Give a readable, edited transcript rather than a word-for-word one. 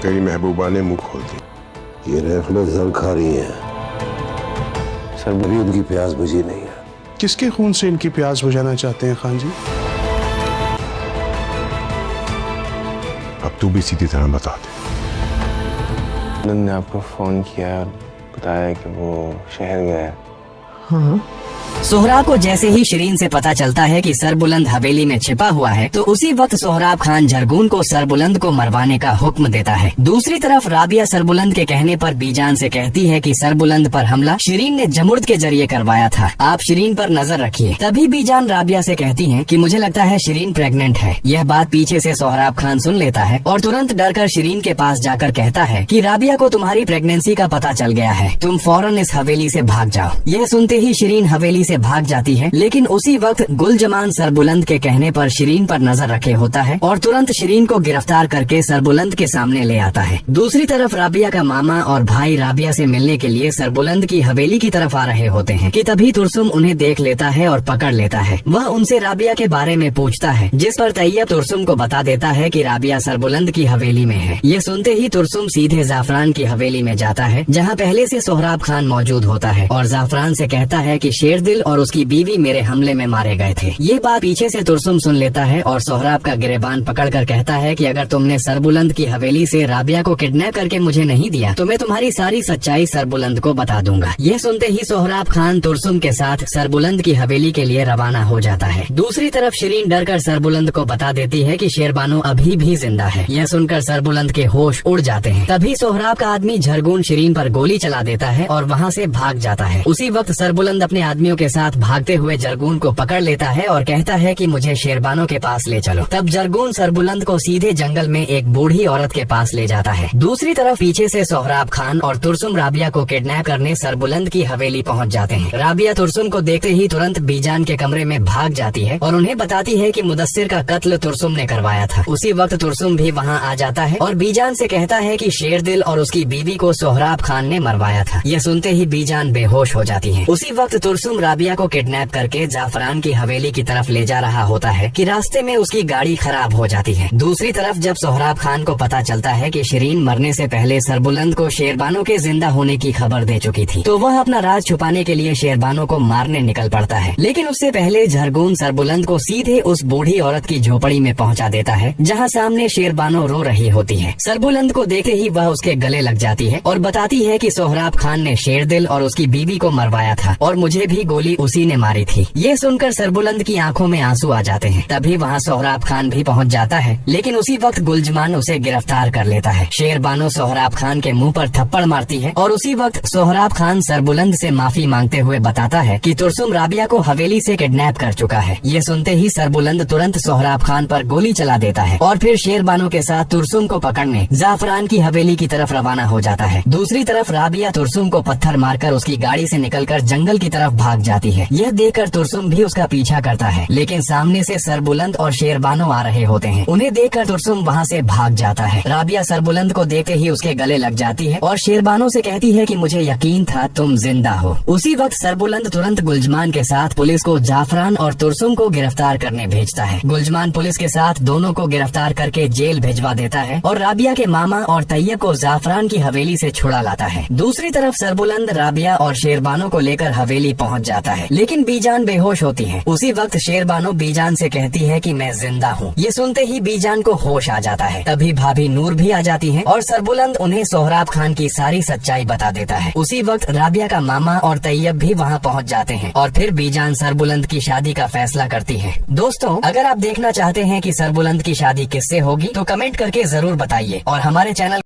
तेरी महबूबा ने मुंह खोल दी। ये रेफलेट जल खा रही है सर, अभी उनकी प्यास बुझी नहीं है। किसके खून से इनकी प्यास बुझाना चाहते हैं खान जी? अब तू भी सीधी तरह बता दे। ने आपको फोन किया और बताया कि वो शहर गया है। सोहराब को जैसे ही शिरीन से पता चलता है कि सरबुलंद हवेली में छिपा हुआ है तो उसी वक्त सोहराब खान झरगून को सरबुलंद को मरवाने का हुक्म देता है। दूसरी तरफ राबिया सरबुलंद के कहने पर बीजान से कहती है कि सरबुलंद पर हमला शिरीन ने जमुर्द के जरिए करवाया था, आप शिरीन पर नजर रखिए। तभी बीजान राबिया से कहती है कि मुझे लगता है शिरीन प्रेग्नेंट है। यह बात पीछे से सोहराब खान सुन लेता है और तुरंत डरकर शिरीन के पास जाकर कहता है कि राबिया को तुम्हारी प्रेगनेंसी का पता चल गया है, तुम फौरन इस हवेली से भाग जाओ। यह सुनते ही शिरीन हवेली से भाग जाती है, लेकिन उसी वक्त गुलजमान सरबुलंद के कहने पर शिरीन पर नजर रखे होता है और तुरंत शिरीन को गिरफ्तार करके सरबुलंद के सामने ले आता है। दूसरी तरफ राबिया का मामा और भाई राबिया से मिलने के लिए सरबुलंद की हवेली की तरफ आ रहे होते हैं कि तभी तुरसुम उन्हें देख लेता है और पकड़ लेता है। वह उनसे राबिया के बारे में पूछता है, जिस पर तैयब तुरसुम को बता देता है कि राबिया सरबुलंद की हवेली में है। ये सुनते ही तुरसुम सीधे जाफरान की हवेली में जाता है, जहाँ पहले से सोहराब खान मौजूद होता है और जाफरान से कहता है कि शेरदिल और उसकी बीवी मेरे हमले में मारे गए थे। ये बात पीछे से तुरसुम सुन लेता है और सोहराब का गिरेबान पकड़कर कहता है कि अगर तुमने सरबुलंद की हवेली से राबिया को किडनैप करके मुझे नहीं दिया तो मैं तुम्हारी सारी सच्चाई सरबुलंद को बता दूंगा। ये सुनते ही सोहराब खान तुरसुम के साथ सरबुलंद की हवेली के लिए रवाना हो जाता है। दूसरी तरफ शिरीन डरकर सरबुलंद को बता देती है कि शेरबानो अभी भी जिंदा है। यह सुनकर सरबुलंद के होश उड़ जाते हैं। तभी सोहराब का आदमी झरगून शिरीन पर गोली चला देता है और वहाँ से भाग जाता है। उसी वक्त सरबुलंद अपने आदमियों के साथ भागते हुए जरगून को पकड़ लेता है और कहता है कि मुझे शेरबानो के पास ले चलो। तब जरगून सरबुलंद को सीधे जंगल में एक बूढ़ी औरत के पास ले जाता है। दूसरी तरफ पीछे से सोहराब खान और तुरसुम राबिया को किडनैप करने सरबुलंद की हवेली पहुंच जाते हैं। राबिया तुरसुम को देखते ही तुरंत बीजान के कमरे में भाग जाती है और उन्हें बताती है कि मुदस्सिर का कत्ल तुरसुम ने करवाया था। उसी वक्त तुरसुम भी वहाँ आ जाता है और बीजान से कहता है कि शेरदिल और उसकी बीवी को सोहराब खान ने मरवाया था। यह सुनते ही बीजान बेहोश हो जाती है। उसी वक्त तुरसुम राबिया को किडनैप करके जाफरान की हवेली की तरफ ले जा रहा होता है कि रास्ते में उसकी गाड़ी खराब हो जाती है। दूसरी तरफ जब सोहराब खान को पता चलता है कि शिरीन मरने से पहले सरबुलंद को शेरबानो के जिंदा होने की खबर दे चुकी थी तो वह अपना राज छुपाने के लिए शेरबानो को मारने निकल पड़ता है। लेकिन उससे पहले झरगून सरबुलंद को सीधे उस बूढ़ी औरत की झोपड़ी में पहुंचा देता है, जहां सामने शेरबानो रो रही होती है। सरबुलंद को देखते ही वह उसके गले लग जाती है और बताती है कि सोहराब खान ने शेरदिल और उसकी बीवी को मरवाया था और मुझे भी गोली उसी ने मारी थी। ये सुनकर सरबुलंद की आंखों में आंसू आ जाते हैं। तभी वहाँ सोहराब खान भी पहुँच जाता है, लेकिन उसी वक्त गुलजमान उसे गिरफ्तार कर लेता है। शेरबानो सोहराब खान के मुंह पर थप्पड़ मारती है और उसी वक्त सोहराब खान सरबुलंद से माफी मांगते हुए बताता है कि तुरसुम राबिया को हवेली से किडनैप कर चुका है। ये सुनते ही सरबुलंद तुरंत सोहराब खान पर गोली चला देता है और फिर शेरबानो के साथ तुरसुम को पकड़ने जाफरान की हवेली की तरफ रवाना हो जाता है। दूसरी तरफ राबिया तुरसुम को पत्थर मारकर उसकी गाड़ी से निकलकर जंगल की तरफ भाग जाती है। यह देखकर तुरसुम भी उसका पीछा करता है, लेकिन सामने से सरबुलंद और शेरबानो आ रहे होते हैं। उन्हें देखकर तुरसुम वहाँ से भाग जाता है। राबिया सरबुलंद को देखते ही उसके गले लग जाती है और शेरबानो से कहती है कि मुझे यकीन था तुम जिंदा हो। उसी वक्त सरबुलंद तुरंत गुलजमान के साथ पुलिस को जाफरान और तुरसुम को गिरफ्तार करने भेजता है। गुलजमान पुलिस के साथ दोनों को गिरफ्तार करके जेल भिजवा देता है और राबिया के मामा और तैयब को जाफरान की हवेली से छुड़ा लाता है। दूसरी तरफ सरबुलंद राबिया और शेरबानो को लेकर हवेली पहुँच जाता है, लेकिन बीजान बेहोश होती है। उसी वक्त शेरबानो बीजान से कहती है कि मैं जिंदा हूँ। ये सुनते ही बीजान को होश आ जाता है। तभी भाभी नूर भी आ जाती है और सरबुलंद उन्हें सोहराब खान की सारी सच्चाई बता देता है। उसी वक्त राबिया का मामा और तैयब भी वहाँ पहुँच जाते हैं और फिर बीजान सरबुलंद की शादी का फैसला करती है। दोस्तों, अगर आप देखना चाहते हैं कि सरबुलंद की शादी किससे होगी तो कमेंट करके जरूर बताइए और हमारे चैनल